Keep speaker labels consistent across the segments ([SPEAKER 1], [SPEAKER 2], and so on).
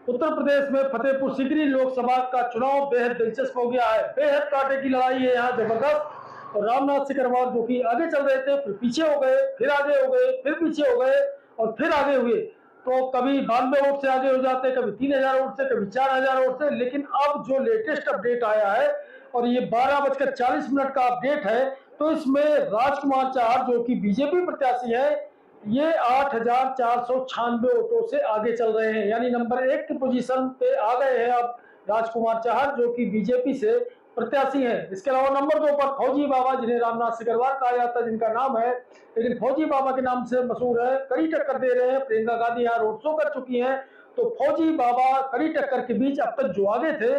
[SPEAKER 1] उत्तर प्रदेश में फतेहपुर सीकरी लोकसभा का चुनाव बेहद दिलचस्प हो गया है। बेहद कांटे की लड़ाई है यहाँ, जबरदस्त। और रामनाथ सिकरवार जो कि आगे चल रहे थे, फिर पीछे हो गए, फिर आगे हो गए, फिर पीछे हो गए और फिर आगे हुए। तो कभी 92 वोट से आगे हो जाते, कभी 3000 वोट से, कभी 4000 वोट से। लेकिन अब जो लेटेस्ट अपडेट आया है और ये 12:40 का अपडेट है, तो इसमें राजकुमार चाहर जो कि बीजेपी प्रत्याशी है, ये 8496 वोटों से आगे चल रहे हैं, यानी नंबर 1 की पोजीशन पे आ गए हैं अब राजकुमार चाहर जो कि बीजेपी से प्रत्याशी हैं। इसके अलावा नंबर 2 पर फौजी बाबा, जिन्हें रामनाथ सिकरवार कहा जाता है, जिनका नाम है, लेकिन फौजी बाबा के नाम से मशहूर है, कड़ी टक्कर दे रहे हैं। प्रियंका गांधी यहाँ रोड शो कर चुकी हैं, तो फौजी बाबा कड़ी टक्कर के बीच अब तक जो आगे थे,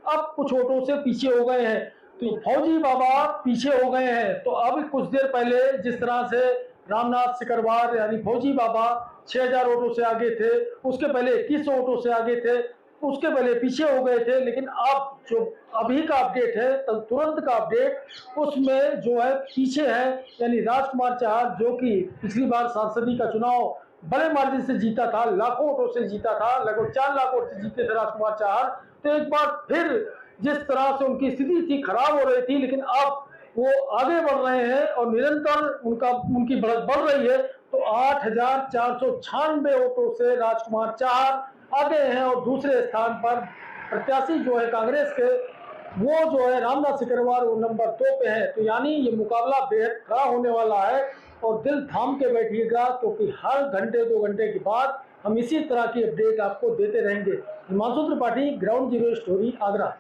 [SPEAKER 1] अब कुछ वोटों से पीछे हो गए हैं। तो फौजी बाबा पीछे हो गए हैं। तो अब कुछ देर पहले जिस तरह से रामनाथ सिकरवार यानी फौजी बाबा 6000 वोटों से आगे थे, उसके पहले 2100 वोटों से आगे थे, उसके पहले पीछे हो गए थे। लेकिन अब जो अभी का अपडेट है, तुरंत का अपडेट, उसमें जो है पीछे है, यानी राजकुमार चाहर जो कि पिछली बार सांसदी का चुनाव बड़े मार्जिन से जीता था, लाखों वोटों से जीता था, लगभग 4 लाख वोट से जीते थे राजकुमार चाहर। तो एक बार फिर जिस तरह से उनकी स्थिति थी, खराब हो रही थी, लेकिन अब वो आगे बढ़ रहे हैं और निरंतर उनकी बढ़त बढ़ रही है। तो 8496 वोटों से राजकुमार चाहर आगे हैं और दूसरे स्थान पर प्रत्याशी जो है कांग्रेस के, वो जो है रामनाथ सिकरवार, वो नंबर 2 पे है। तो यानी ये मुकाबला बेहद खड़ा होने वाला है और दिल थाम के बैठिएगा, क्योंकि हर घंटे 2 घंटे के बाद हम इसी तरह की अपडेट आपको देते रहेंगे। Himanshu Tripathi, ground zero story, Agra.